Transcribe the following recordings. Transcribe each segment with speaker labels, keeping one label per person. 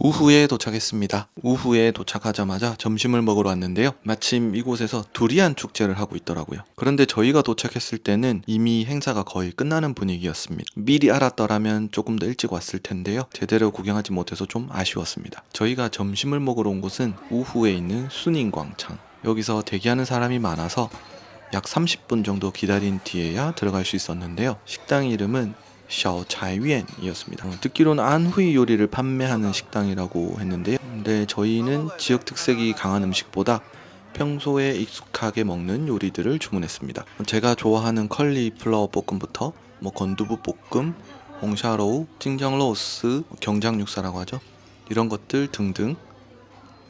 Speaker 1: 우후에 도착했습니다. 우후에 도착하자마자 점심을 먹으러 왔는데요. 마침 이곳에서 두리안 축제를 하고 있더라고요. 그런데 저희가 도착했을 때는 이미 행사가 거의 끝나는 분위기였습니다. 미리 알았더라면 조금 더 일찍 왔을 텐데요. 제대로 구경하지 못해서 좀 아쉬웠습니다. 저희가 점심을 먹으러 온 곳은 우후에 있는 순인광창. 여기서 대기하는 사람이 많아서 약 30분 정도 기다린 뒤에야 들어갈 수 있었는데요. 식당 이름은 샤오차이위엔이었습니다. 듣기로는 안후이 요리를 판매하는 식당이라고 했는데요. 근데 저희는 지역 특색이 강한 음식보다 평소에 익숙하게 먹는 요리들을 주문했습니다. 제가 좋아하는 컬리플라워 볶음부터 건두부 볶음, 홍샤로우, 찡장로우스, 경장육사라고 하죠. 이런 것들 등등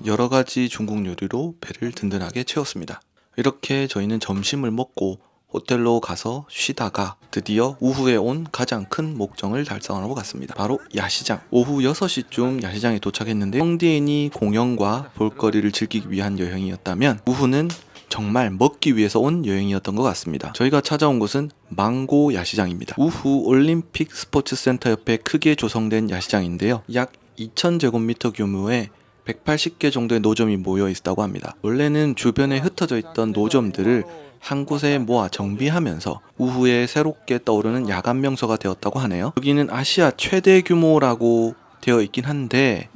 Speaker 1: 여러 가지 중국 요리로 배를 든든하게 채웠습니다. 이렇게 저희는 점심을 먹고 호텔로 가서 쉬다가 드디어 오후에 온 가장 큰 목적을 달성하러 갔습니다. 바로 야시장. 오후 6시쯤 야시장에 도착했는데 헝디엔이 공연과 볼거리를 즐기기 위한 여행이었다면 오후는 정말 먹기 위해서 온 여행이었던 것 같습니다. 저희가 찾아온 곳은 망고 야시장입니다. 우후 올림픽 스포츠센터 옆에 크게 조성된 야시장인데요. 약 2000제곱미터 규모의 180개 정도의 노점이 모여 있다고 합니다. 원래는 주변에 흩어져 있던 노점들을 한 곳에 모아 정비하면서 우후에 새롭게 떠오르는 야간 명소가 되었다고 하네요. 여기는 아시아 최대 규모라고 되어 있긴 한데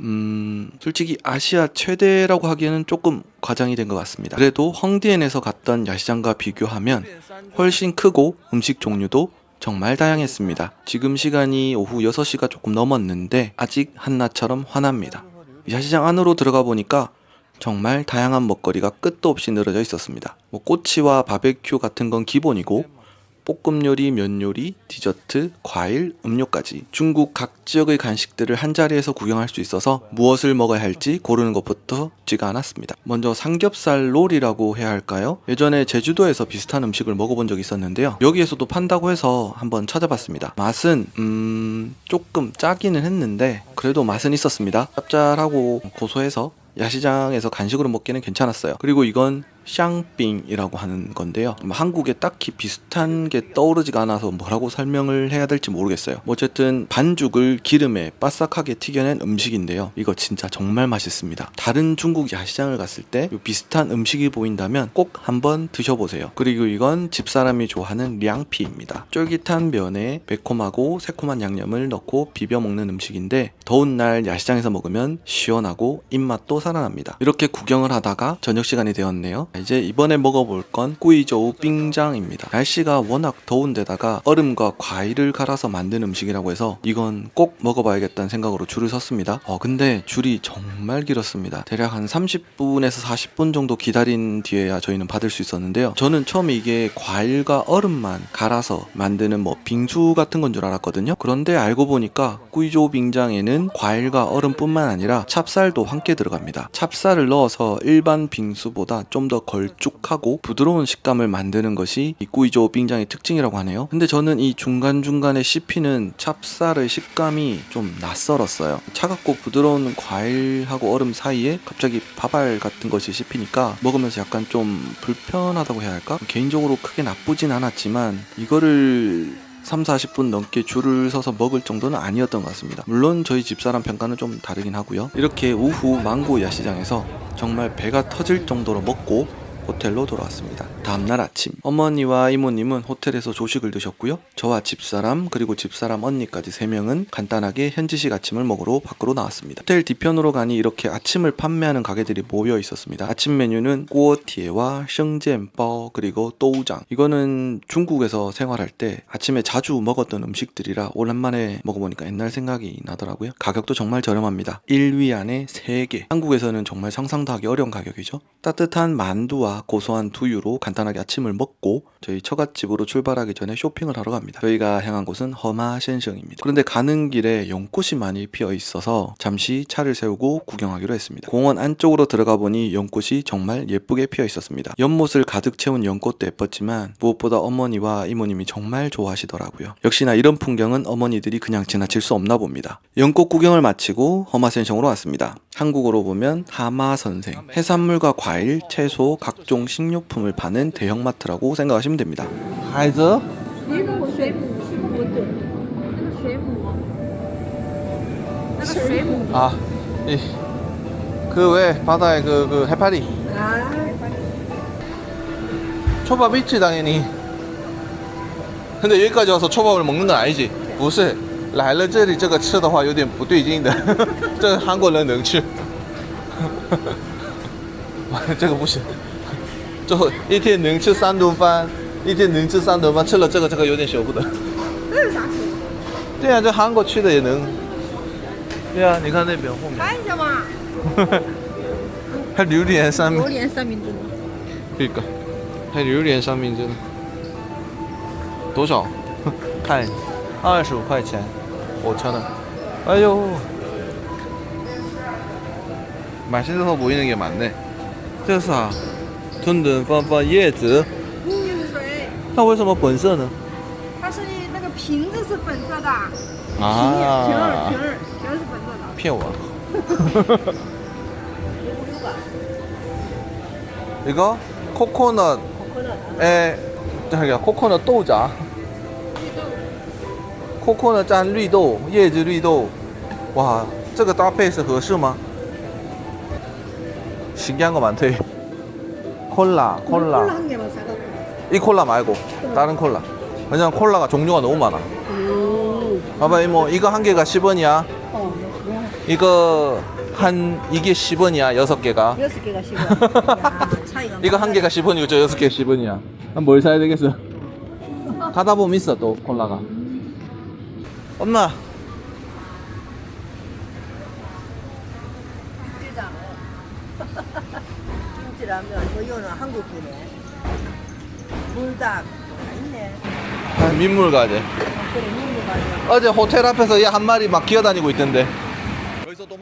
Speaker 1: 솔직히 아시아 최대라고 하기에는 조금 과장이 된 것 같습니다. 그래도 헝디엔에서 갔던 야시장과 비교하면 훨씬 크고 음식 종류도 정말 다양했습니다. 지금 시간이 오후 6시가 조금 넘었는데 아직 한낮처럼 환합니다. 야시장 안으로 들어가 보니까 정말 다양한 먹거리가 끝도 없이 늘어져 있었습니다. 꼬치와 바베큐 같은 건 기본이고 볶음 요리, 면 요리, 디저트, 과일, 음료까지 중국 각 지역의 간식들을 한자리에서 구경할 수 있어서 무엇을 먹어야 할지 고르는 것부터 쉽지가 않았습니다. 먼저 삼겹살 롤이라고 해야 할까요? 예전에 제주도에서 비슷한 음식을 먹어본 적이 있었는데요. 여기에서도 판다고 해서 한번 찾아봤습니다. 맛은 조금 짜기는 했는데 그래도 맛은 있었습니다. 짭짤하고 고소해서 야시장에서 간식으로 먹기는 괜찮았어요. 그리고 이건 샹빙이라고 하는 건데요. 한국에 딱히 비슷한 게 떠오르지가 않아서 뭐라고 설명을 해야 될지 모르겠어요. 어쨌든 반죽을 기름에 바싹하게 튀겨낸 음식인데요. 이거 진짜 정말 맛있습니다. 다른 중국 야시장을 갔을 때 비슷한 음식이 보인다면 꼭 한번 드셔보세요. 그리고 이건 집사람이 좋아하는 량피입니다. 쫄깃한 면에 매콤하고 새콤한 양념을 넣고 비벼 먹는 음식인데 더운 날 야시장에서 먹으면 시원하고 입맛도 살아납니다. 이렇게 구경을 하다가 저녁 시간이 되었네요. 이제 이번에 먹어볼 건 꾸이저우 빙장입니다. 날씨가 워낙 더운데다가 얼음과 과일을 갈아서 만든 음식이라고 해서 이건 꼭 먹어봐야겠다는 생각으로 줄을 섰습니다. 근데 줄이 정말 길었습니다. 대략 한 30분에서 40분 정도 기다린 뒤에야 저희는 받을 수 있었는데요. 저는 처음에 이게 과일과 얼음만 갈아서 만드는 빙수 같은 건 줄 알았거든요. 그런데 알고 보니까 꾸이저우 빙장에는 과일과 얼음뿐만 아니라 찹쌀도 함께 들어갑니다. 찹쌀을 넣어서 일반 빙수보다 좀 더 걸쭉하고 부드러운 식감을 만드는 것이 이 꾸이저우 빙장의 특징이라고 하네요. 근데 저는 이 중간중간에 씹히는 찹쌀의 식감이 좀 낯설었어요. 차갑고 부드러운 과일하고 얼음 사이에 갑자기 밥알 같은 것이 씹히니까 먹으면서 약간 좀 불편하다고 해야 할까? 개인적으로 크게 나쁘진 않았지만 이거를 30-40분 넘게 줄을 서서 먹을 정도는 아니었던 것 같습니다. 물론 저희 집사람 평가는 좀 다르긴 하고요. 이렇게 오후 망고 야시장에서 정말 배가 터질 정도로 먹고 호텔로 돌아왔습니다. 다음날 아침 어머니와 이모님은 호텔에서 조식을 드셨고요. 저와 집사람 그리고 집사람 언니까지 3명은 간단하게 현지식 아침을 먹으러 밖으로 나왔습니다. 호텔 뒤편으로 가니 이렇게 아침을 판매하는 가게들이 모여 있었습니다. 아침 메뉴는 꼬티에와 셩젠뻐 그리고 또우장. 이거는 중국에서 생활할 때 아침에 자주 먹었던 음식들이라 오랜만에 먹어보니까 옛날 생각이 나더라고요. 가격도 정말 저렴합니다. 1위 안에 3개. 한국에서는 정말 상상도 하기 어려운 가격이죠. 따뜻한 만두와 고소한 두유로 간단하게 아침을 먹고 저희 처갓집으로 출발하기 전에 쇼핑을 하러 갑니다. 저희가 향한 곳은 허마센성입니다. 그런데 가는 길에 연꽃이 많이 피어 있어서 잠시 차를 세우고 구경하기로 했습니다. 공원 안쪽으로 들어가 보니 연꽃이 정말 예쁘게 피어 있었습니다. 연못을 가득 채운 연꽃도 예뻤지만 무엇보다 어머니와 이모님이 정말 좋아하시더라고요. 역시나 이런 풍경은 어머니들이 그냥 지나칠 수 없나 봅니다. 연꽃 구경을 마치고 허마센성으로 왔습니다. 한국어로 보면 하마선생, 해산물과 과일, 채소, 각종 식료품을 파는 대형마트라고 생각하시면 됩니다.
Speaker 2: 海蜇
Speaker 3: 水母，水母，不对，那个水母，那个水母，
Speaker 2: 啊，
Speaker 1: 그 왜 바다에 그 해파리. 초밥 있지 당연히. 근데 여기까지 와서 초밥을 먹는 건 아니지. 不是来了这里这个吃的话有点不对劲的。这韩国人能吃。这个不行。就一天能吃3顿饭，一天能吃3顿饭，吃了这个有点舍不得。
Speaker 2: 这有啥吃的？
Speaker 1: 对啊，这韩国去的也能。对啊，你看那边后面。
Speaker 2: 看一下嘛。
Speaker 1: 还榴莲三明。
Speaker 2: 榴莲三明治。
Speaker 1: 그러니까还榴莲三明治。多少？看，25块钱，5,000원。哎呦，맛있는 거 보이는 게 많네。这是啥？吞吞放放叶子。
Speaker 2: 椰子水。
Speaker 1: 那为什么本色呢？
Speaker 2: 它是那个瓶子是粉色的。
Speaker 1: 啊。
Speaker 2: 瓶儿是粉色的。
Speaker 1: 骗我。이거 코코넛에 저기야 코코넛豆자 코코넛 짠绿豆叶子绿豆哇这个搭配是合适吗 신기한 거 많대 콜라
Speaker 2: 한 개만 사갖고.
Speaker 1: 이 콜라 말고 다른 콜라 왜냐면 콜라가 종류가 너무 많아 봐봐 이모 이거 한 개가 10원이야 이거 이게 10원이야 6개가
Speaker 2: 6개가 10원. 차이가.
Speaker 1: 이거 한 개가 10원이고 저 6개 10원이야 뭘 사야 되겠어 가다 보면 있어 또 콜라가 엄마
Speaker 2: 김치라면 뭐 이거는 한국이네. 물닭 있네.
Speaker 1: 민물 가재
Speaker 2: 그래 민물 가지.
Speaker 1: 어제 호텔 앞에서 얘 한 마리 막 기어다니고 있던데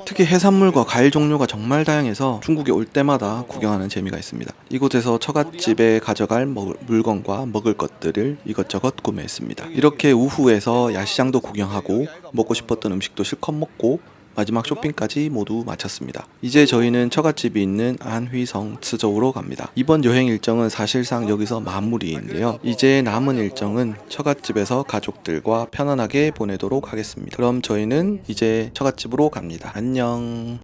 Speaker 1: 특히 해산물과 과일 종류가 정말 다양해서 중국에 올 때마다 구경하는 재미가 있습니다. 이곳에서 처갓집에 가져갈 물건과 먹을 것들을 이것저것 구매했습니다. 이렇게 우후에서 야시장도 구경하고 먹고 싶었던 음식도 실컷 먹고 마지막 쇼핑까지 모두 마쳤습니다. 이제 저희는 처갓집이 있는 안휘성 츠저우로 갑니다. 이번 여행 일정은 사실상 여기서 마무리인데요. 이제 남은 일정은 처갓집에서 가족들과 편안하게 보내도록 하겠습니다. 그럼 저희는 이제 처갓집으로 갑니다. 안녕.